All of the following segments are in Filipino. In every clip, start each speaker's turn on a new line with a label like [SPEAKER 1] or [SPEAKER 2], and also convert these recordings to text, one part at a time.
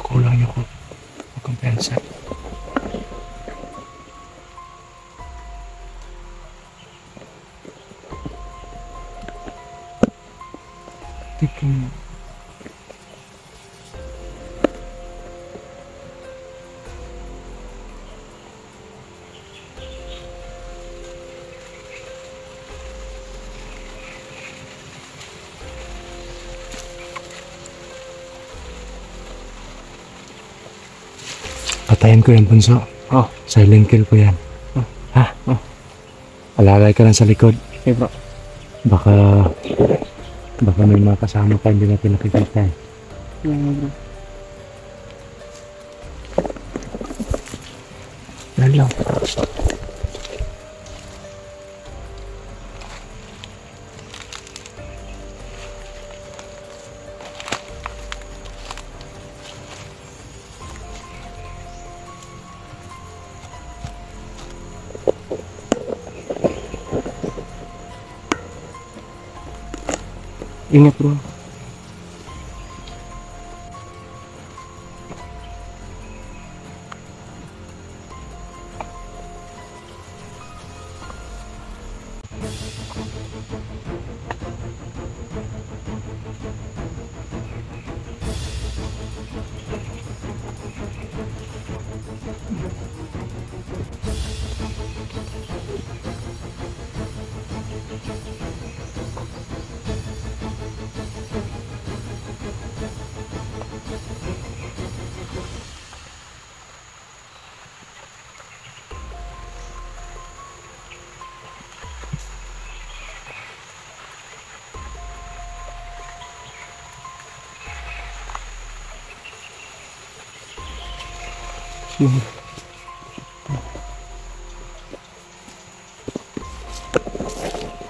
[SPEAKER 1] Kulang ako. Huwag kang pensa. Tignan mo. Patayin ko yan, Bunso. Oh, silent kill ko yan. Oh. Ha? Oh. Alalay ka lang sa likod.
[SPEAKER 2] Okay, bro.
[SPEAKER 1] Baka may mga kasama pa hindi natin nakikita eh.
[SPEAKER 2] Bro.
[SPEAKER 1] Yan lang.
[SPEAKER 2] Ingat, bro.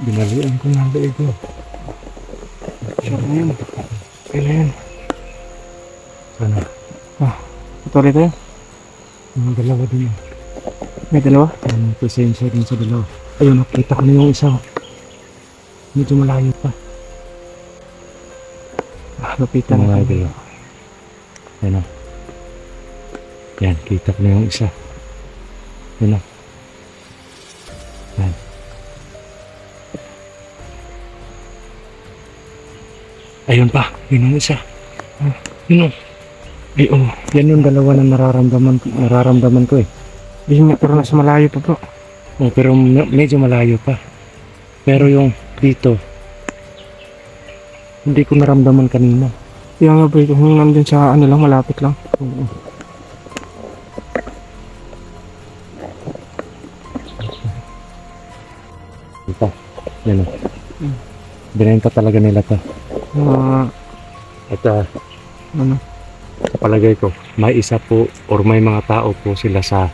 [SPEAKER 1] Binalian ko na ang leeg ko.
[SPEAKER 2] Sure na yun.
[SPEAKER 1] Okay na yan. Sana.
[SPEAKER 2] Patuloy tayo.
[SPEAKER 1] Yung dalawa din.
[SPEAKER 2] May dalawa?
[SPEAKER 1] Ang presensya din sa dalawa. Ayun, nakita ko na yung isa. Medyo malayo pa.
[SPEAKER 2] Lapitan
[SPEAKER 1] Mga
[SPEAKER 2] na
[SPEAKER 1] idol. Yan o. Yan, kita ko na yung isa. Yan o. Yan. Ayun pa, yun yung isa. Yun o. Ay oh, yan yung dalawa na nararamdaman ko eh.
[SPEAKER 2] Yun nga, pero nasa malayo pa, bro.
[SPEAKER 1] Oh, pero medyo malayo pa. Pero yung dito, hindi ko naramdaman kanina.
[SPEAKER 2] Kaya nga, bro, kung nandun sa ano lang, malapit lang.
[SPEAKER 1] Oo. Ito, yan o. Binenta talaga nila to. At
[SPEAKER 2] Ano?
[SPEAKER 1] sa palagay ko, may isa po or may mga tao po sila sa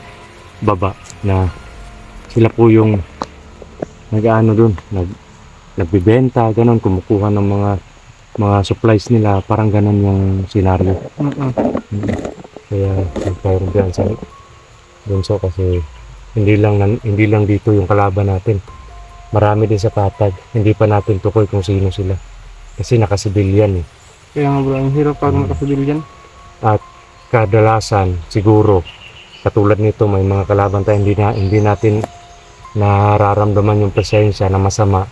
[SPEAKER 1] baba na sila po yung nag-ano dun, nagbibenta, ganun, kumukuha ng mga supplies nila, parang ganun yung senaryo. Kaya nagkaroon diyan sa Bunso kasi hindi lang dito yung kalaban natin. Marami din sa Patag, hindi pa natin tukoy kung sino sila. Kasi nakasibilyan eh.
[SPEAKER 2] Kaya nga, bro, ang hirap pag makasabil yan.
[SPEAKER 1] At kadalasan siguro katulad nito may mga kalaban tayo hindi natin nararamdaman yung presensya na masama.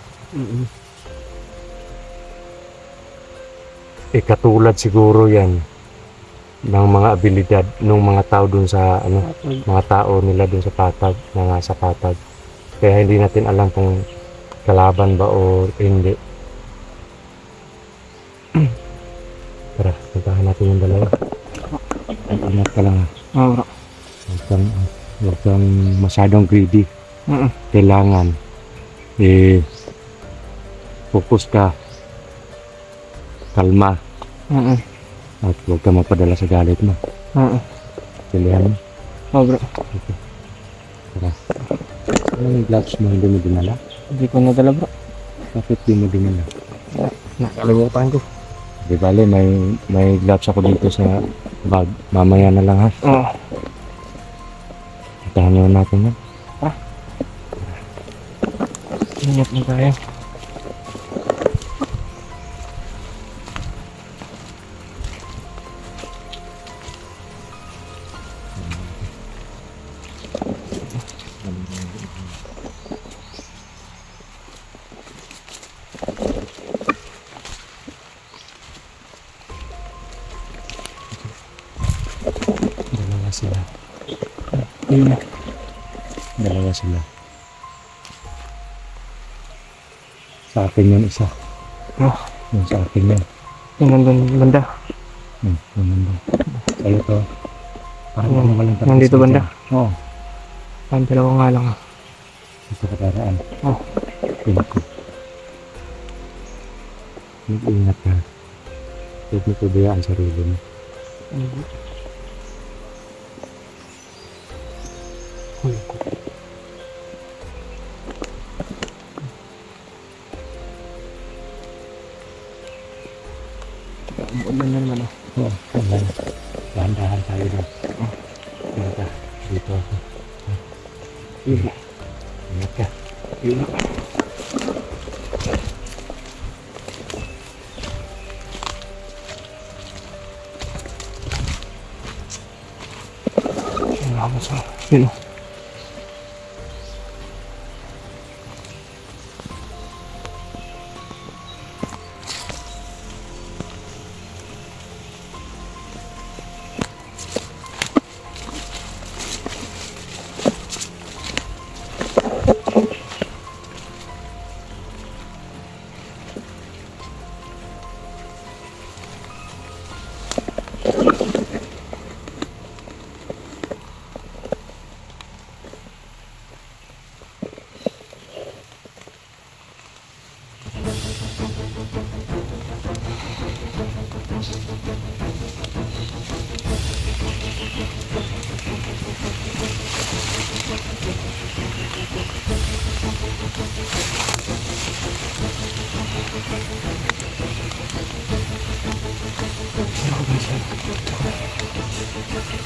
[SPEAKER 1] Katulad siguro yan ng mga abilidad ng mga tao dun sa mga tao nila dun sa Patag, na nasa Patag. Kaya hindi natin alam kung kalaban ba o hindi. Tara, puntahan natin yung dalawa. Ingat ka lang ha.
[SPEAKER 2] Oo, bro.
[SPEAKER 1] Huwag kang masyadong greedy.
[SPEAKER 2] Mm.
[SPEAKER 1] Kailangan focus ka, kalma,
[SPEAKER 2] Mm.
[SPEAKER 1] at huwag ka mapadala sa galit mo.
[SPEAKER 2] Mm.
[SPEAKER 1] Pilihan mo.
[SPEAKER 2] Oh bro,
[SPEAKER 1] Tara. Ano yung gloves mo hindi mo dinala?
[SPEAKER 2] hindi ko nadala bro.
[SPEAKER 1] Bakit di mo dinala?
[SPEAKER 2] Nakalimutan ko.
[SPEAKER 1] Di bale, may gloves ako dito sa bag. Mamaya na lang ha.
[SPEAKER 2] Oo.
[SPEAKER 1] Itahan na natin yan.
[SPEAKER 2] Ingat na tayo.
[SPEAKER 1] Dalawa sila.
[SPEAKER 2] Ayun na.
[SPEAKER 1] Dalawa sila. Sa akin yun isa.
[SPEAKER 2] Oh,
[SPEAKER 1] Yung sa akin yun.
[SPEAKER 2] yung nandun banda.
[SPEAKER 1] Yung nandun. Sa'yo to. Parang
[SPEAKER 2] Yung-
[SPEAKER 1] ano walang
[SPEAKER 2] yung dito
[SPEAKER 1] tarapis
[SPEAKER 2] banda?
[SPEAKER 1] dyan. Oo.
[SPEAKER 2] Ang dalawa nga lang.
[SPEAKER 1] Dito ka daraan.
[SPEAKER 2] Oh.
[SPEAKER 1] Pinak ko. Mag-ingat ka. Huwag mo pabayaan sarili mo.
[SPEAKER 2] Uy. Umuulan na naman oh.
[SPEAKER 1] Oo. Wala na. Dahan-dahan tayo doon. Ingat ka. Dito ako.
[SPEAKER 2] Yun.
[SPEAKER 1] Ingat ka.
[SPEAKER 2] Yun. Yun oh.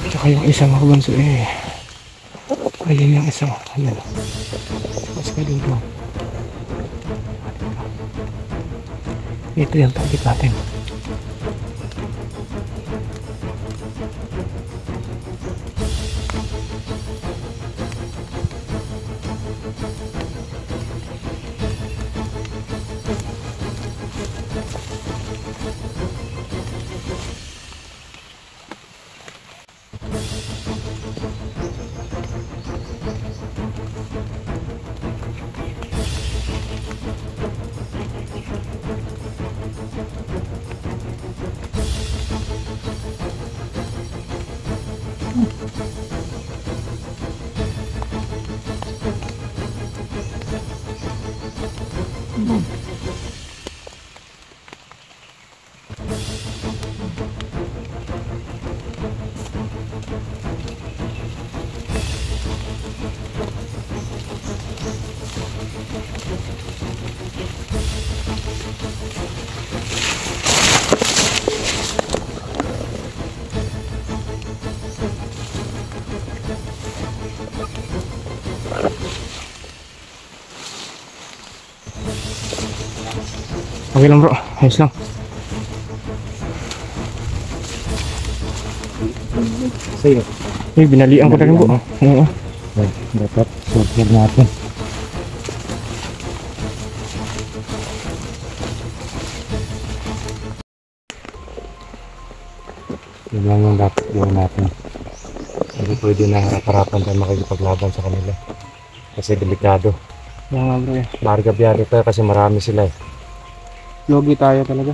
[SPEAKER 2] Tsaka yung isang kabanso ayun yung isang ano mas kalulong. Ito yung target natin. Okay lang bro, ayos lang.
[SPEAKER 1] Sa'yo.
[SPEAKER 2] Binalian ko na rin bro. Oo.
[SPEAKER 1] Dapat sortir natin. Yun lang yung dapat gawin natin. Hindi pwede na harap-harapan tayo makikipaglaban sa kanila. Kasi delikado.
[SPEAKER 2] Kaya nga bro
[SPEAKER 1] Marga-biyari tayo kasi marami sila eh.
[SPEAKER 2] Logi tayo talaga.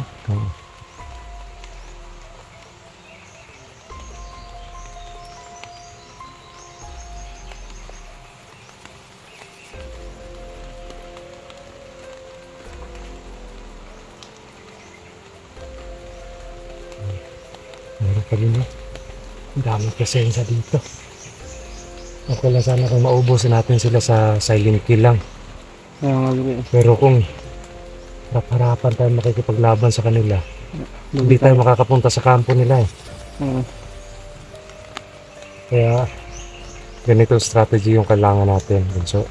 [SPEAKER 1] kami na. Ang daming presensya dito. Okay lang sana kung maubusin natin sila sa silent kill lang.
[SPEAKER 2] Kaya nga bro eh.
[SPEAKER 1] Pero kung harap-harapan tayo makikipaglaban sa kanila, hindi tayo makakapunta sa kampo nila eh.
[SPEAKER 2] Oo.
[SPEAKER 1] Kaya ganito strategy yung kailangan natin. So,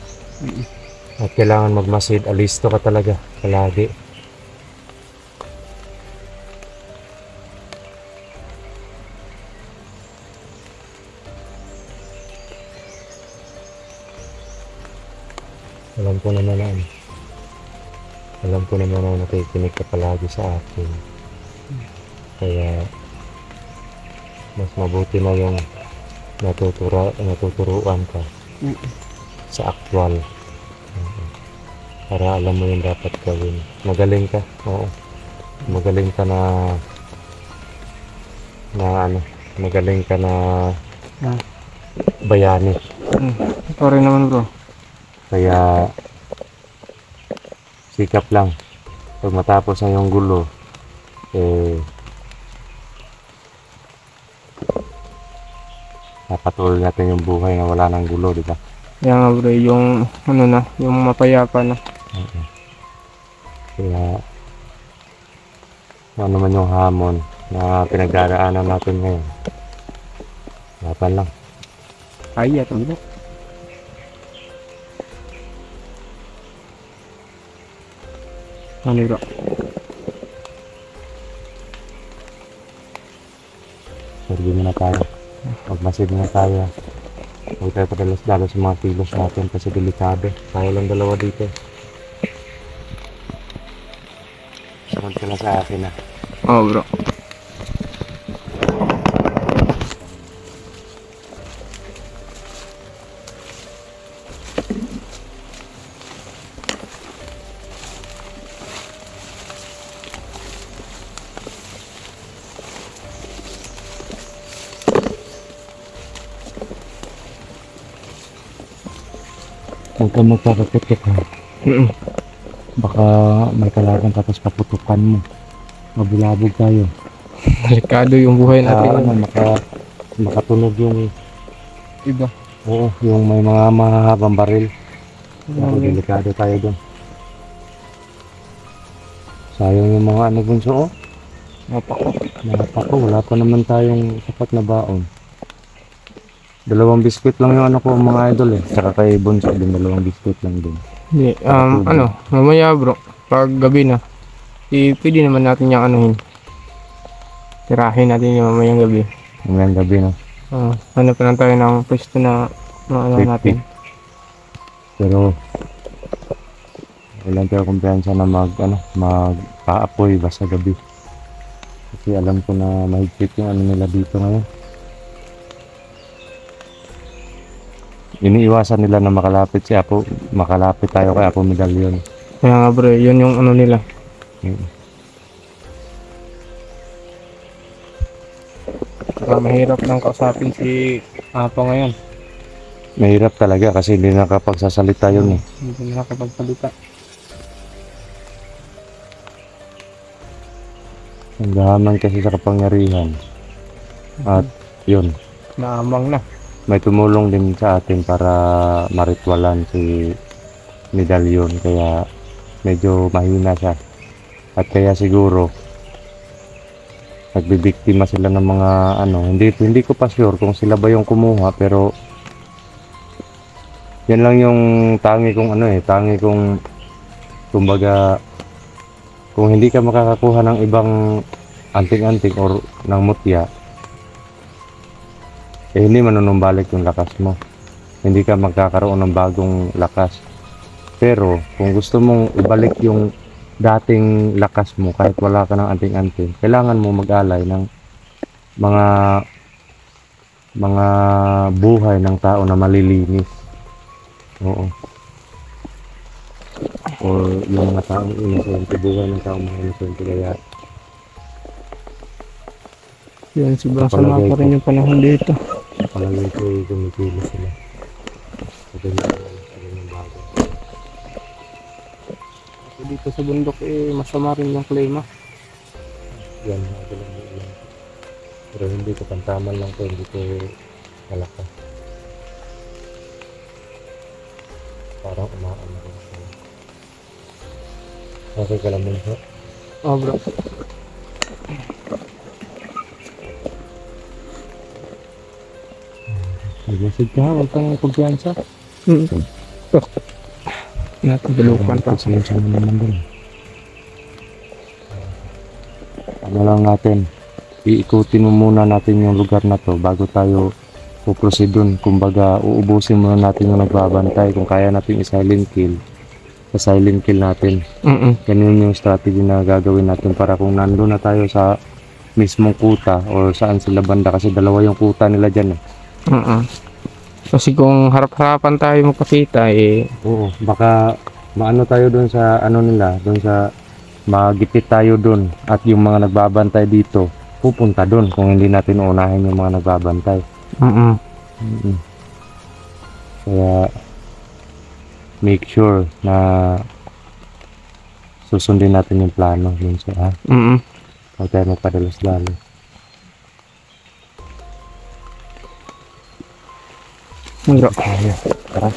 [SPEAKER 1] at kailangan magmasid, alisto ka talaga palagi. Alam ko naman na nakikinig ka palagi sa akin. Kaya mas mabuti na yung natuturuan ka sa aktwal. Para alam mo yung dapat gawin. Magaling ka, oo. Magaling ka magaling ka na bayani.
[SPEAKER 2] Ito rin naman bro.
[SPEAKER 1] Kaya sikap lang. Pag matapos na yung gulo, napatuloy natin yung buhay na wala nang gulo, di ba?
[SPEAKER 2] Kaya nga bro, yung ano na, yung mapayapa na.
[SPEAKER 1] Kaya ano naman yung hamon na pinagdaraanan natin ngayon. Laban lang.
[SPEAKER 2] Kaya ito bro. Ano bro?
[SPEAKER 1] Sergi muna tayo. Magmasid muna tayo. Huwag tayo padalas-dalos sa mga kilos natin kasi delikado. Tayo lang dalawa dito. Sunod ka na sa akin ah.
[SPEAKER 2] Oo bro.
[SPEAKER 1] Huwag ka magpapaputok ha. Baka may kalaban tapos paputukan mo. Mabulabog tayo.
[SPEAKER 2] Delikado yung buhay natin.
[SPEAKER 1] Makatunog yung
[SPEAKER 2] Iba.
[SPEAKER 1] oo, yung may mga mahahabang baril. Delikado tayo doon. Sayang yung mga ano bunso oh. Napako, wala pa naman tayong sapat na baon. 2 biskuit lang yung ano ko mga idol eh. Saka kay bunso din 2 biskuit lang din.
[SPEAKER 2] Hindi, mamaya bro, pag gabi na, pwede naman natin yung anuhin. Tirahin natin yung mamayang gabi.
[SPEAKER 1] Mamayang gabi no.
[SPEAKER 2] Ano pa lang tayo ng pwesto na ano natin.
[SPEAKER 1] Pero wala tayo kumpiyansa na magpaapoy basta gabi. Kasi alam ko na mahigpit yung ano nila dito ngayon. Iniiwasan nila na makalapit tayo kay Apo Medallion.
[SPEAKER 2] Kaya nga bro, yun yung ano nila. Mahirap nang kausapin si Apo ngayon.
[SPEAKER 1] Mahirap talaga kasi hindi nakapagsasalita yun eh.
[SPEAKER 2] Hindi nakapagsalita.
[SPEAKER 1] Ang gahaman kasi sa kapangyarihan. At yun.
[SPEAKER 2] Naamang na.
[SPEAKER 1] May tumulong din sa atin para maritwalan si Medallion kaya medyo mahina siya at kaya siguro nagbibiktima sila ng mga hindi ko pa sure kung sila ba yung kumuha pero yan lang yung tangi kong kumbaga kung hindi ka makakakuha ng ibang anting-anting or ng mutya hindi manunumbalik yung lakas mo. Hindi ka magkakaroon ng bagong lakas. Pero kung gusto mong ibalik yung dating lakas mo kahit wala ka ng anting-anting, kailangan mo mag-alay ng mga buhay ng tao na malilinis. Oo. O yung mga taong inosente, buhay ng taong mga inosente kaya
[SPEAKER 2] Yun, sobrang sama pa rin yung panahon dito.
[SPEAKER 1] palagay ko kumipili sila. Ito yung bago.
[SPEAKER 2] Dito sa bundok masama rin yung klima.
[SPEAKER 1] Yan, ito lang yung Pero hindi ko pantaman lang po, hindi ko malakas. Parang umaano rin ako. Okay ka lang mo.
[SPEAKER 2] Oh bro.
[SPEAKER 1] Nag-message ka, huwag kang kumpiyansa.
[SPEAKER 2] Oh. Natagalupan pa.
[SPEAKER 1] Pasensya mo naman dun. Ano lang natin, iikutin mo muna natin yung lugar na to bago tayo puproceed dun. Kumbaga, uubusin muna natin yung nagbabantay. Kung kaya natin i-silent kill, sa-silent kill natin. Ganun yung strategy na gagawin natin para kung nandun na tayo sa mismong kuta or saan sila banda, kasi dalawa yung kuta nila dyan eh.
[SPEAKER 2] Kasi kung harap-harapan tayo magpakita eh.
[SPEAKER 1] Oo, baka maano tayo dun sa ano nila, dun sa magipit tayo dun at yung mga nagbabantay dito pupunta dun kung hindi natin unahin yung mga nagbabantay. Kaya make sure na susundin natin yung plano dun sa huwag tayo magpadalos lalo.
[SPEAKER 2] Bro.
[SPEAKER 1] Tara.